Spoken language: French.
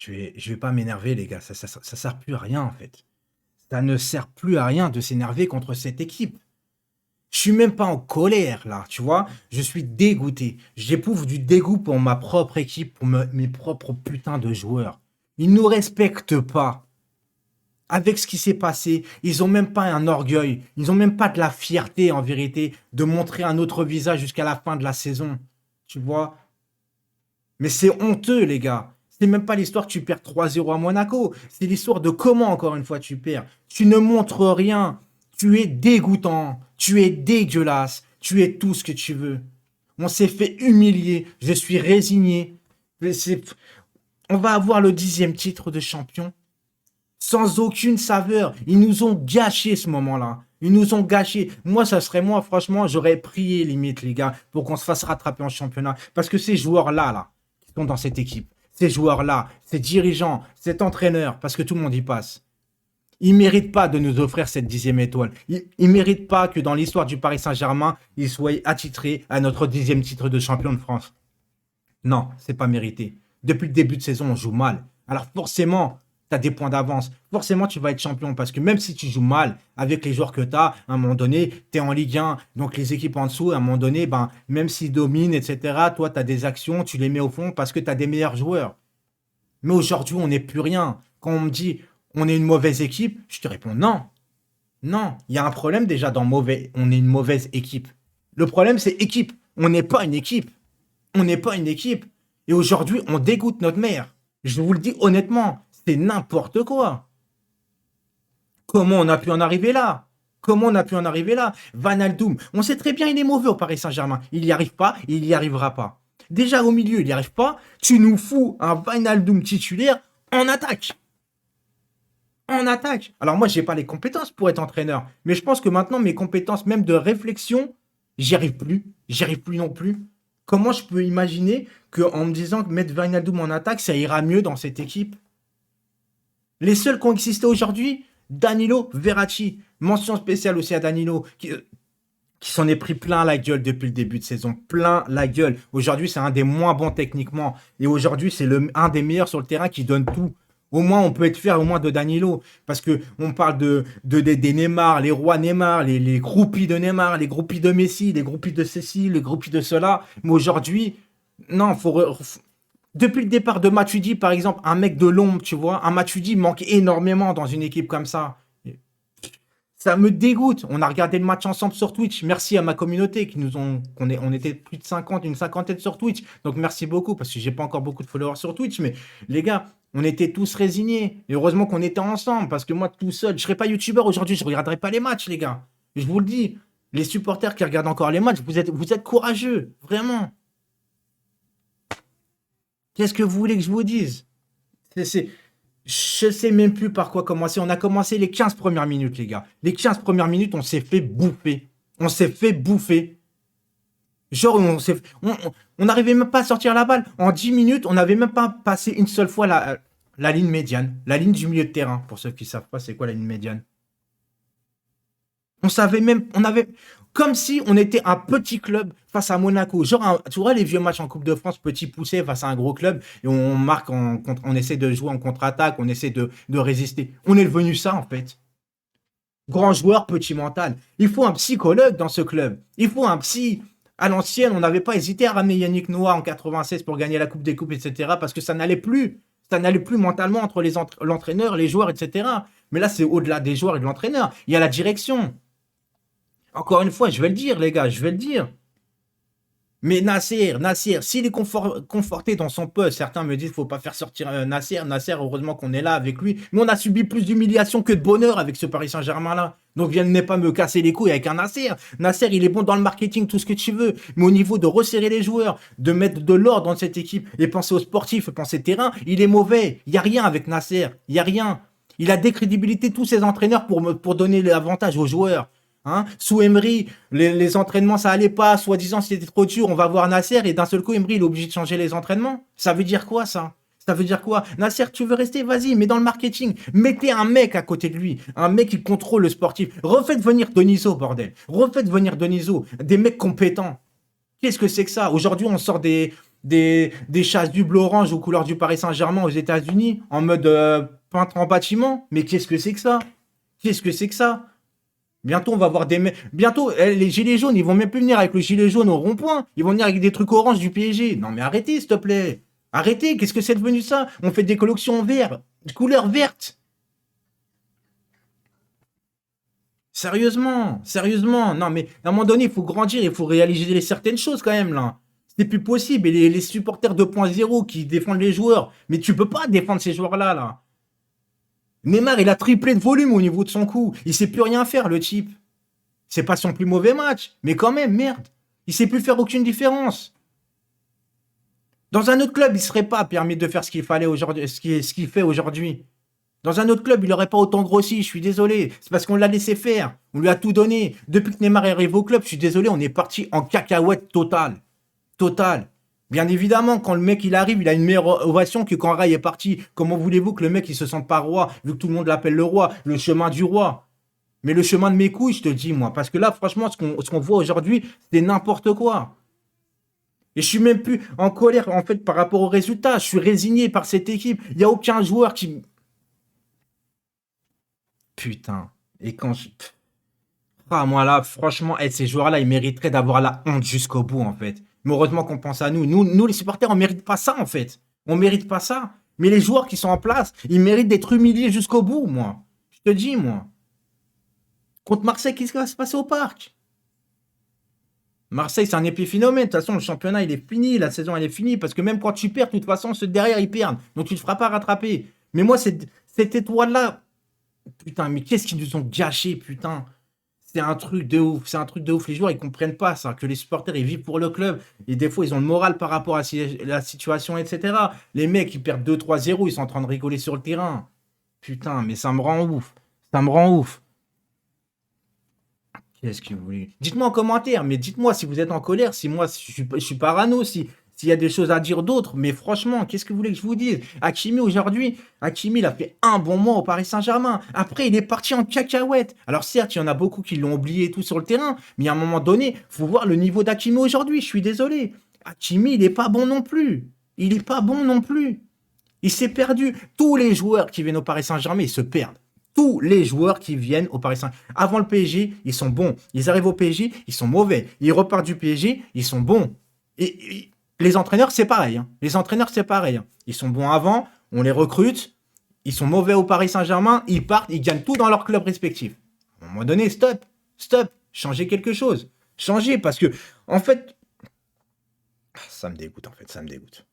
Je vais pas m'énerver, les gars. Ça sert plus à rien, en fait. Ça ne sert plus à rien de s'énerver contre cette équipe. Je suis même pas en colère, là, tu vois. Je suis dégoûté. J'éprouve du dégoût pour ma propre équipe, pour mes propres putains de joueurs. Ils nous respectent pas. Avec ce qui s'est passé, ils ont même pas un orgueil. Ils ont même pas de la fierté, en vérité, de montrer un autre visage jusqu'à la fin de la saison. Tu vois. Mais c'est honteux, les gars. C'est même pas l'histoire que tu perds 3-0 à Monaco. C'est l'histoire de comment, encore une fois, tu perds. Tu ne montres rien. Tu es dégoûtant. Tu es dégueulasse. Tu es tout ce que tu veux. On s'est fait humilier. Je suis résigné. On va avoir le 10e titre de champion sans aucune saveur. Ils nous ont gâché ce moment-là. Ils nous ont gâché. Moi, ça serait moi, franchement, j'aurais prié limite, les gars, pour qu'on se fasse rattraper en championnat. Parce que ces joueurs-là, qui sont dans cette équipe, ces joueurs-là, ces dirigeants, cet entraîneur, parce que tout le monde y passe, ils ne méritent pas de nous offrir cette 10e étoile. Ils ne méritent pas que dans l'histoire du Paris Saint-Germain, ils soient attitrés à notre 10e titre de champion de France. Non, c'est pas mérité. Depuis le début de saison, on joue mal. Alors forcément, tu as des points d'avance. Forcément, tu vas être champion parce que même si tu joues mal avec les joueurs que tu as, à un moment donné, tu es en Ligue 1. Donc les équipes en dessous, à un moment donné, ben, même s'ils dominent, etc., toi, tu as des actions, tu les mets au fond parce que tu as des meilleurs joueurs. Mais aujourd'hui, on n'est plus rien. Quand on me dit on est une mauvaise équipe, je te réponds non. Non, il y a un problème déjà dans mauvais. On est une mauvaise équipe. Le problème, c'est équipe. On n'est pas une équipe. On n'est pas une équipe. Et aujourd'hui, on dégoûte notre mère. Je vous le dis honnêtement, c'est n'importe quoi. Comment on a pu en arriver là? Comment on a pu en arriver là? Van Aldoum, on sait très bien il est mauvais au Paris Saint-Germain. Il n'y arrive pas, il n'y arrivera pas. Déjà au milieu, il n'y arrive pas. Tu nous fous un Van Aldoum titulaire en attaque. En attaque. Alors moi, j'ai pas les compétences pour être entraîneur. Mais je pense que maintenant, mes compétences même de réflexion, j'y arrive plus. J'y arrive plus non plus. Comment je peux imaginer qu'en me disant que mettre Wijnaldum en attaque, ça ira mieux dans cette équipe? Les seuls qui ont existé aujourd'hui, Danilo, Verratti. Mention spéciale aussi à Danilo, qui s'en est pris plein la gueule depuis le début de saison. Plein la gueule. Aujourd'hui, c'est un des moins bons techniquement. Et aujourd'hui, c'est un des meilleurs sur le terrain qui donne tout. Au moins, on peut être fier au moins de Danilo. Parce que on parle des Neymar, les rois Neymar, les groupies de Neymar, les groupies de Messi, les groupies de ceci, les groupies de cela. Mais aujourd'hui, non, depuis le départ de Matuidi, par exemple, un mec de l'ombre, tu vois, un Matuidi manque énormément dans une équipe comme ça. Ça me dégoûte. On a regardé le match ensemble sur Twitch. Merci à ma communauté on était plus de 50, une cinquantaine sur Twitch. Donc merci beaucoup parce que j'ai pas encore beaucoup de followers sur Twitch. Mais les gars, on était tous résignés. Et heureusement qu'on était ensemble parce que moi tout seul, je serais pas youtubeur aujourd'hui. Je regarderais pas les matchs, les gars. Je vous le dis. Les supporters qui regardent encore les matchs, vous êtes courageux. Vraiment. Qu'est-ce que vous voulez que je vous dise? Je sais même plus par quoi commencer. On a commencé les 15 premières minutes, les gars. Les 15 premières minutes, on s'est fait bouffer. On s'est fait bouffer. Genre, on n'arrivait même pas à sortir la balle. En 10 minutes, on n'avait même pas passé une seule fois la ligne médiane. La ligne du milieu de terrain. Pour ceux qui ne savent pas, c'est quoi la ligne médiane? On savait même, on avait, comme si on était un petit club face à Monaco. Genre, tu vois, les vieux matchs en Coupe de France, petit poussé face à un gros club, et on marque, on essaie de jouer en contre-attaque, on essaie de résister. On est devenu ça, en fait. Grand joueur, petit mental. Il faut un psychologue dans ce club. Il faut un psy. À l'ancienne, on n'avait pas hésité à ramener Yannick Noah en 96 pour gagner la Coupe des Coupes, etc. Parce que ça n'allait plus. Ça n'allait plus mentalement entre l'entraîneur, les joueurs, etc. Mais là, c'est au-delà des joueurs et de l'entraîneur. Il y a la direction. Encore une fois, je vais le dire, les gars, je vais le dire. Mais Nasser, s'il est conforté dans son poste, certains me disent qu'il ne faut pas faire sortir Nasser. Nasser, heureusement qu'on est là avec lui. Mais on a subi plus d'humiliation que de bonheur avec ce Paris Saint-Germain-là. Donc viens pas me casser les couilles avec un Nasser. Nasser, il est bon dans le marketing, tout ce que tu veux. Mais au niveau de resserrer les joueurs, de mettre de l'ordre dans cette équipe et penser aux sportifs, penser terrain, il est mauvais. Il n'y a rien avec Nasser. Il n'y a rien. Il a décrédibilité tous ses entraîneurs pour donner l'avantage aux joueurs. Hein, sous Emery, les entraînements, ça allait pas. Soi-disant, c'était trop dur. On va voir Nasser et d'un seul coup, Emery, il est obligé de changer les entraînements. Ça veut dire quoi, ça? Ça veut dire quoi? Nasser, tu veux rester? Vas-y, mais dans le marketing. Mettez un mec à côté de lui. Un mec qui contrôle le sportif. Refaites venir Deniso, bordel. Refaites venir Deniso. Des mecs compétents. Qu'est-ce que c'est que ça? Aujourd'hui, on sort des chasubles orange aux couleurs du Paris Saint-Germain aux États-Unis en mode peintre en bâtiment. Mais qu'est-ce que c'est que ça? Qu'est-ce que c'est que ça? Bientôt, on va voir des mecs. Bientôt, les gilets jaunes, ils vont même plus venir avec le gilet jaune au rond-point. Ils vont venir avec des trucs orange du PSG. Non, mais arrêtez, s'il te plaît. Arrêtez. Qu'est-ce que c'est devenu ça? On fait des collections en vert, couleur verte. Sérieusement, sérieusement. Non, mais à un moment donné, il faut grandir, il faut réaliser certaines choses quand même, là. C'est plus possible. Et les supporters 2.0 qui défendent les joueurs. Mais tu peux pas défendre ces joueurs-là, là. Neymar, il a triplé de volume au niveau de son coup. Il sait plus rien faire, le type. C'est pas son plus mauvais match. Mais quand même, merde. Il sait plus faire aucune différence. Dans un autre club, il serait pas permis de faire ce qu'il fallait aujourd'hui, ce qu'il fait aujourd'hui. Dans un autre club, il n'aurait pas autant grossi, je suis désolé. C'est parce qu'on l'a laissé faire. On lui a tout donné. Depuis que Neymar est arrivé au club, je suis désolé, on est parti en cacahuète totale. Totale. Bien évidemment, quand le mec il arrive, il a une meilleure ovation que quand Ray est parti. Comment voulez-vous que le mec il se sente pas roi, vu que tout le monde l'appelle le roi, le chemin du roi? Mais le chemin de mes couilles, je te dis, moi. Parce que là, franchement, ce qu'on voit aujourd'hui, c'est n'importe quoi. Et je suis même plus en colère, en fait, par rapport aux résultats. Je suis résigné par cette équipe. Il n'y a aucun joueur qui. Putain. Et quand je. Ah, moi là, franchement, ces joueurs-là, ils mériteraient d'avoir la honte jusqu'au bout, en fait. Mais heureusement qu'on pense à nous. Nous, les supporters, on mérite pas ça, en fait. On mérite pas ça. Mais les joueurs qui sont en place, ils méritent d'être humiliés jusqu'au bout, moi. Je te dis, moi. Contre Marseille, qu'est-ce qui va se passer au parc? Marseille, c'est un épiphénomène. De toute façon, le championnat, il est fini. La saison, elle est finie. Parce que même quand tu perds, de toute façon, ceux derrière, ils perdent. Donc, tu ne te feras pas rattraper. Mais moi, cette étoile-là, putain, mais qu'est-ce qu'ils nous ont gâché, putain? C'est un truc de ouf. C'est un truc de ouf. Les joueurs, ils comprennent pas ça. Que les supporters, ils vivent pour le club. Et des fois, ils ont le moral par rapport à la situation, etc. Les mecs, ils perdent 2-3-0. Ils sont en train de rigoler sur le terrain. Putain, mais ça me rend ouf. Ça me rend ouf. Qu'est-ce que vous voulez? Dites-moi en commentaire, mais dites-moi si vous êtes en colère, si moi je suis parano, s'il y a des choses à dire d'autres, mais franchement, qu'est-ce que vous voulez que je vous dise? Hakimi aujourd'hui, Hakimi il a fait un bon mois au Paris Saint-Germain. Après, il est parti en cacahuète. Alors certes, il y en a beaucoup qui l'ont oublié et tout sur le terrain, mais à un moment donné, faut voir le niveau d'Hakimi aujourd'hui. Je suis désolé. Hakimi, il est pas bon non plus. Il est pas bon non plus. Il s'est perdu. Tous les joueurs qui viennent au Paris Saint-Germain, ils se perdent. Tous les joueurs qui viennent au Paris Saint-Germain. Avant le PSG, ils sont bons. Ils arrivent au PSG, ils sont mauvais. Ils repartent du PSG, ils sont bons. Et les entraîneurs, c'est pareil, hein. Les entraîneurs, c'est pareil, hein. Ils sont bons avant, on les recrute. Ils sont mauvais au Paris Saint-Germain, ils partent, ils gagnent tout dans leur club respectif. À un moment donné, stop, stop, changez quelque chose. Changez parce que, en fait, ça me dégoûte, ça me dégoûte.